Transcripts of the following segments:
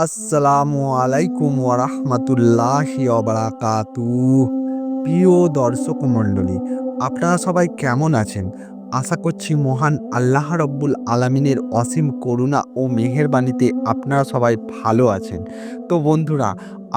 আসসালামু আলাইকুম ওয়া রাহমাতুল্লাহি ওয়া বারাকাতুহু। প্রিয় দর্শক মণ্ডলী, আপনারা সবাই কেমন আছেন? আশা করছি মহান আল্লাহ রব্বুল আলামিনের অসীম করুণা ও মেহেরবানিতে আপনারা সবাই ভালো আছেন। তো বন্ধুরা,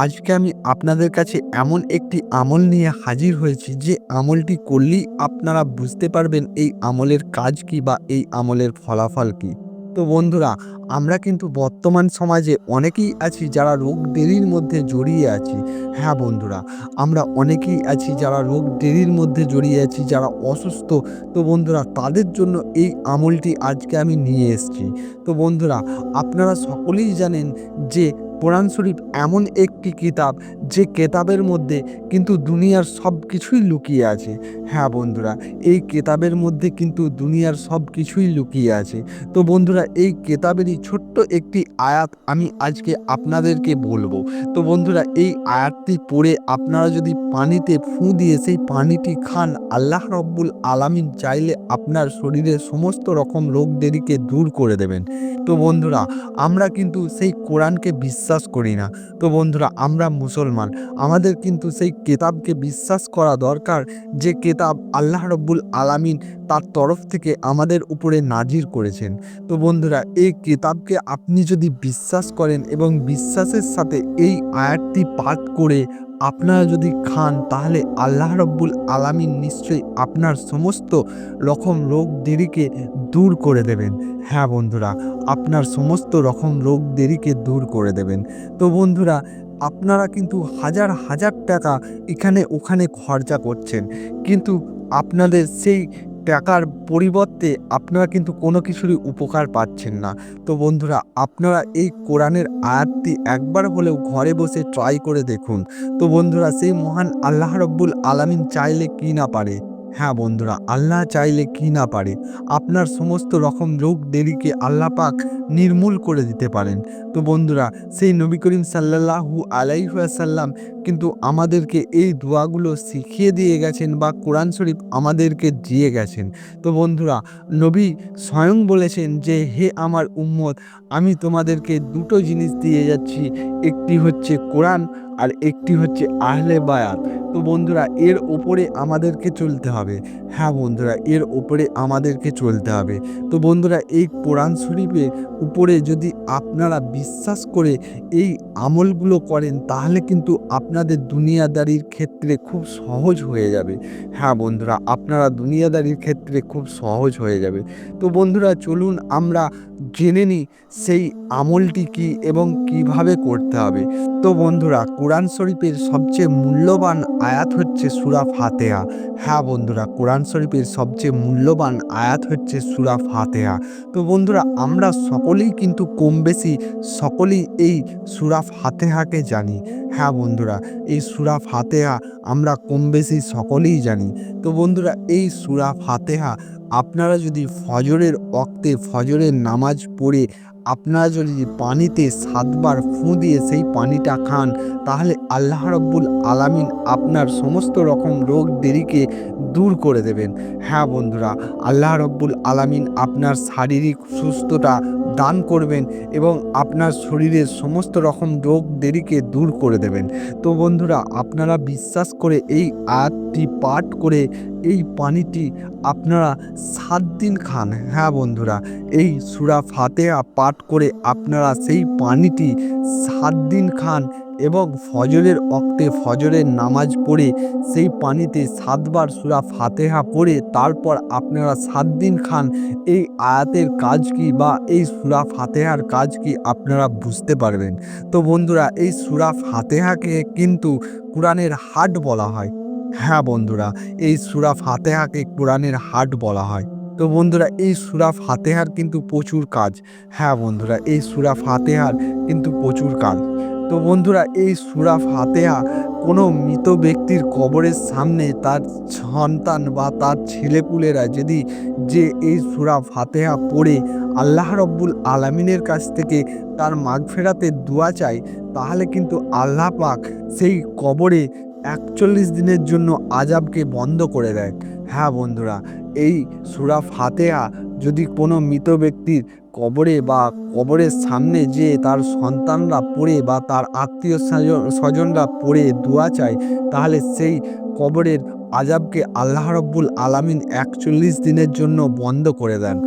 আজকে আমি আপনাদের কাছে এমন একটি আমল নিয়ে হাজির হয়েছি যে আমলটি করলেই আপনারা বুঝতে পারবেন এই আমলের কাজ কী বা এই আমলের ফলাফল কী। তো বন্ধুরা, আমরা কিন্তু বর্তমান সমাজে অনেকেই আছি যারা রোগ দেরির মধ্যে জড়িয়ে আছি। হ্যাঁ বন্ধুরা, আমরা অনেকেই আছি যারা রোগ দেরির মধ্যে জড়িয়ে আছি, যারা অসুস্থ। তো বন্ধুরা, তাদের জন্য এই আমলটি আজকে আমি নিয়ে এসেছি। তো বন্ধুরা, আপনারা সকলেই জানেন যে কোরআন শরীফ এমন একটি কিতাব, যে কেতাবের মধ্যে কিন্তু দুনিয়ার সব কিছুই লুকিয়ে আছে। হ্যাঁ বন্ধুরা, এই কেতাবের মধ্যে কিন্তু দুনিয়ার সব কিছুই লুকিয়ে আছে। তো বন্ধুরা, এই কেতাবেরই ছোট্ট একটি আয়াত আমি আজকে আপনাদেরকে বলবো। তো বন্ধুরা, এই আয়াতটি পড়ে আপনারা যদি পানিতে ফু দিয়ে সেই পানিটি খান, আল্লাহ রব্বুল আলামিন চাইলে আপনার শরীরের সমস্ত রকম রোগ দেরিকে দূর করে দেবেন। তো বন্ধুরা, আমরা কিন্তু সেই কোরআনকে বিশ্বাস করি না। তো বন্ধুরা, আমরা মুসলমান, আমাদের কিন্তু সেই কেতাবকে বিশ্বাস করা দরকার, যে কেতাব আল্লাহ রব্বুল আলামিন তার তরফ থেকে আমাদের উপরে নাজির করেছেন। তো বন্ধুরা, এই কিতাবকে আপনি যদি বিশ্বাস করেন এবং বিশ্বাসের সাথে এই আয়াতটি পাঠ করে আপনারা যদি খান, তাহলে আল্লাহ রব্বুল আলামিন নিশ্চয়ই আপনার সমস্ত রকম রোগ দেরিকে দূর করে দেবেন। হ্যাঁ বন্ধুরা, আপনার সমস্ত রকম রোগ দেরিকে দূর করে দেবেন। তো বন্ধুরা, আপনারা কিন্তু হাজার হাজার টাকা এখানে ওখানে খরচা করছেন, কিন্তু আপনাদের সেই টাকার পরিবর্তে আপনারা কিন্তু কোনো কিছুরই উপকার পাচ্ছেন না। তো বন্ধুরা, আপনারা এই কোরআনের আয়াতটি একবার হলেও ঘরে বসে ট্রাই করে দেখুন। তো বন্ধুরা, সেই মহান আল্লাহ রব্বুল আলামিন চাইলে কি না পারে, হ্যাঁ বন্ধুরা, আল্লাহ চাইলে কি না পারে, আপনার সমস্ত রকম রোগ দেরিকে আল্লাহ পাক নির্মূল করে দিতে পারেন। তো বন্ধুরা, সেই নবী করিম সাল্লাল্লাহু আলাইহি ওয়াসাল্লাম কিন্তু আমাদেরকে এই দোয়াগুলো শিখিয়ে দিয়ে গেছেন, বা কোরআন শরীফ আমাদেরকে দিয়ে গেছেন। তো বন্ধুরা, নবী স্বয়ং বলেছেন যে, হে আমার উম্মত, আমি তোমাদেরকে দুটো জিনিস দিয়ে যাচ্ছি, একটি হচ্ছে কোরআন আর একটি হচ্ছে আহলে বায়াত। তো বন্ধুরা, এর ওপরে আমাদেরকে চলতে হবে। হ্যাঁ বন্ধুরা, এর ওপরে আমাদেরকে চলতে হবে। তো বন্ধুরা, এই কোরআন শরীফের উপরে যদি আপনারা বিশ্বাস করে এই আমলগুলো করেন, তাহলে কিন্তু আপনাদের দুনিয়াদারির ক্ষেত্রে খুব সহজ হয়ে যাবে। হ্যাঁ বন্ধুরা, আপনারা দুনিয়াদারির ক্ষেত্রে খুব সহজ হয়ে যাবে। তো বন্ধুরা, চলুন আমরা জেনে নিই সেই আমলটি কী এবং কিভাবে করতে হবে। তো বন্ধুরা, কোরআন শরীফের সবচেয়ে মূল্যবান আয়াত হচ্ছে সূরা ফাতিহা। হ্যাঁ বন্ধুরা, কোরআন শরীফের সবচেয়ে মূল্যবান আয়াত হচ্ছে সূরা ফাতিহা। তো বন্ধুরা, আমরা সকলেই কিন্তু কম বেশি সকলেই এই সূরা ফাতিহাকে জানি। হ্যাঁ বন্ধুরা, এই সূরা ফাতিহা আমরা কম বেশি সকলেই জানি। তো বন্ধুরা, এই সূরা ফাতিহা আপনারা যদি ফজরের ওয়াক্তে ফজরের নামাজ পড়ে আপনারা যদি পানিতে ৭ বার ফুঁ দিয়ে সেই পানিটা খান, তাহলে আল্লাহ রব্বুল আলামিন আপনার সমস্ত রকম রোগ দেরিকে দূর করে দেবেন। হ্যাঁ বন্ধুরা, আল্লাহ রব্বুল আলামিন আপনার শারীরিক সুস্থতা দান করবেন এবং আপনার শরীরের সমস্ত রকম রোগ দেরিকে দূর করে দেবেন। তো বন্ধুরা, আপনারা বিশ্বাস করে এই আয়াতটি পাঠ করে এই পানিটি আপনারা ৭ দিন খান। হ্যাঁ বন্ধুরা, এই সূরা ফাতিহা পাঠ করে আপনারা সেই পানিটি ৭ দিন খান এবং ফজরের ওয়াক্তে ফজরের নামাজ পড়ে সেই পানিতে ৭ বার সূরা ফাতিহা পড়ে তারপর আপনারা ৭ দিন খান। এই আয়াতের কাজ কী বা এই সূরা ফাতিহার কাজ কী আপনারা বুঝতে পারবেন। তো বন্ধুরা, এই সূরা ফাতিহাকে কিন্তু কোরআনের হার্ট বলা হয়। হ্যাঁ বন্ধুরা, এই সূরা ফাতিহাকে কোরআনের হার্ট বলা হয়। তো বন্ধুরা, এই সূরা ফাতিহার কিন্তু প্রচুর কাজ। হ্যাঁ বন্ধুরা, এই সূরা ফাতিহার কিন্তু প্রচুর কাজ। তো বন্ধুরা, এই সূরা ফাতিহা কোনো মৃত ব্যক্তির কবরের সামনে তার সন্তান বা তার ছেলেপুলেরা যদি এই সূরা ফাতিহা পড়ে আল্লাহ রব্বুল আলামিনের কাছ থেকে তার মাগফিরাতের দোয়া চায়, তাহলে কিন্তু আল্লাহ পাক সেই কবরে ৪১ দিনের জন্য আযাবকে বন্ধ করে দেয়। হ্যাঁ বন্ধুরা, এই সূরা ফাতিহা যদি কোনো মৃত ব্যক্তির কবরে বা কবরের সামনে যে তার সন্তানরা পড়ে বা তার আত্মীয় স্বজনরা পড়ে দোয়া চায়, তাহলে সেই কবরের আযাবকে আল্লাহ রাব্বুল আলামিন ৪১ দিনের জন্য বন্ধ করে দেন।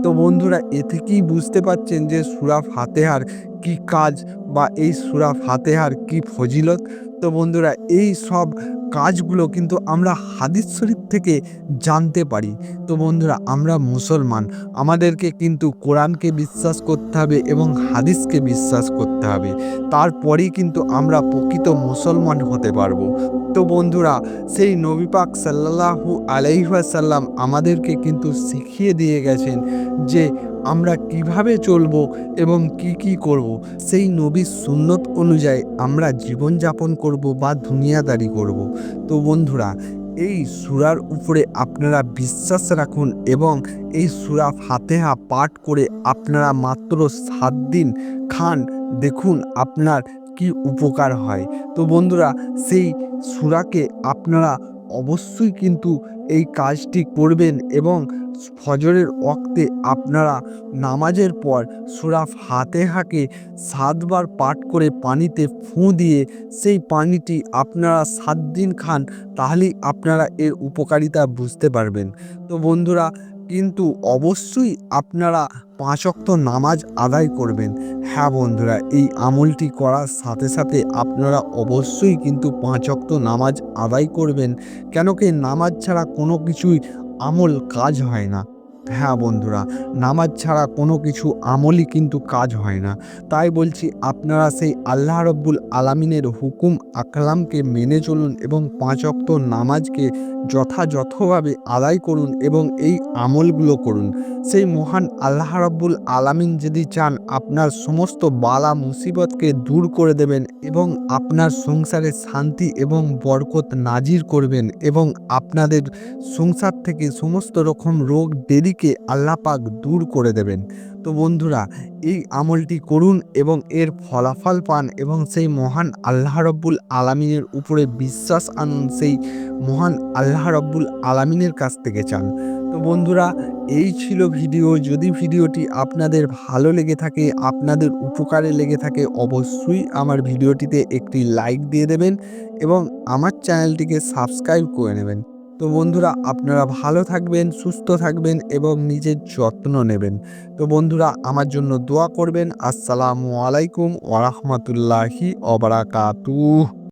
তো বন্ধুরা, এ থেকেই বুঝতে পারছেন যে সূরা ফাতিহার কি কাজ বা এই সূরা ফাতিহার কি ফজিলত। তো বন্ধুরা, এই সব কাজগুলো কিন্তু আমরা হাদিস শরীফ থেকে জানতে পারি। তো বন্ধুরা, আমরা মুসলমান, আমাদেরকে কিন্তু কোরআনকে বিশ্বাস করতে হবে এবং হাদিসকে বিশ্বাস করতে হবে। তারপরেই কিন্তু আমরা প্রকৃত মুসলমান হতে পারবো। তো বন্ধুরা, সেই নবী পাক সাল্লাল্লাহু আলাইহি ওয়াসাল্লাম আমাদেরকে কিন্তু শিখিয়ে দিয়ে গেছেন যে আমরা কিভাবে চলবো এবং কি করব। সেই নবীর সুন্নত অনুযায়ী আমরা জীবনযাপন করব বা দুনিয়াদারি করব। তো বন্ধুরা, এই সূরার উপরে আপনারা বিশ্বাস রাখুন এবং এই সূরা ফাতিহা পাঠ করে আপনারা মাত্র ৭ দিন খান, দেখুন আপনার কি উপকার হয়। তো বন্ধুরা, সেই সূরাকে আপনারা অবশ্যই কিন্তু এই কাজটি করবেন এবং ফজরের ওয়াক্তে আপনারা নামাজের পর সূরা ফাতিহাকে ৭ বার পাঠ করে পানিতে ফুঁ দিয়ে সেই পানিটি আপনারা ৭ দিন খান, তাহলেই আপনারা এর উপকারিতা বুঝতে পারবেন। তো বন্ধুরা, কিন্তু অবশ্যই আপনারা ৫ ওয়াক্ত নামাজ আদায় করবেন। হ্যাঁ বন্ধুরা, এই আমলটি করার সাথে সাথে আপনারা অবশ্যই কিন্তু ৫ ওয়াক্ত নামাজ আদায় করবেন। কেন কি নামাজ ছাড়া কোনো কিছুই আমল কাজ হয় না। হ্যাঁ বন্ধুরা, নামাজ ছাড়া কোনো কিছু আমলই কিন্তু কাজ হয় না। তাই বলছি, আপনারা সেই আল্লাহ রাব্বুল আলামিনের হুকুম আকলামকে মেনে চলুন এবং ৫ ওয়াক্ত নামাজকে যথাযথভাবে আদায় করুন এবং এই আমলগুলো করুন। সেই মহান আল্লাহ রাব্বুল আলামিন যদি চান, আপনার সমস্ত বালা মুসিবতকে দূর করে দেবেন এবং আপনার সংসারে শান্তি এবং বরকত নাজির করবেন এবং আপনাদের সংসার থেকে সমস্ত রকম রোগ দেরিকে আল্লাহ পাক দূর করে দেবেন। তো বন্ধুরা, এই আমলটি করুন এবং এর ফলাফল পান এবং সেই মহান আল্লাহ রাব্বুল আলামিনের উপরে বিশ্বাস আনুন, সেই মহান আল্লাহ রাব্বুল আলামিনের কাছ থেকে চান। তো বন্ধুরা, এই ছিল ভিডিও। যদি ভিডিওটি আপনাদের ভালো লেগে থাকে, আপনাদের উপকারে লেগে থাকে, অবশ্যই আমার ভিডিওটিতে একটি লাইক দিয়ে দেবেন এবং আমার চ্যানেলটিকে সাবস্ক্রাইব করে নেবেন। তো বন্ধুরা, আপনারা ভালো থাকবেন, সুস্থ থাকবেন এবং নিজের যত্ন নেবেন। তো বন্ধুরা, আমার জন্য দোয়া করবেন। আসসালামু আলাইকুম ওয়া রাহমাতুল্লাহি ওয়া বারাকাতুহু।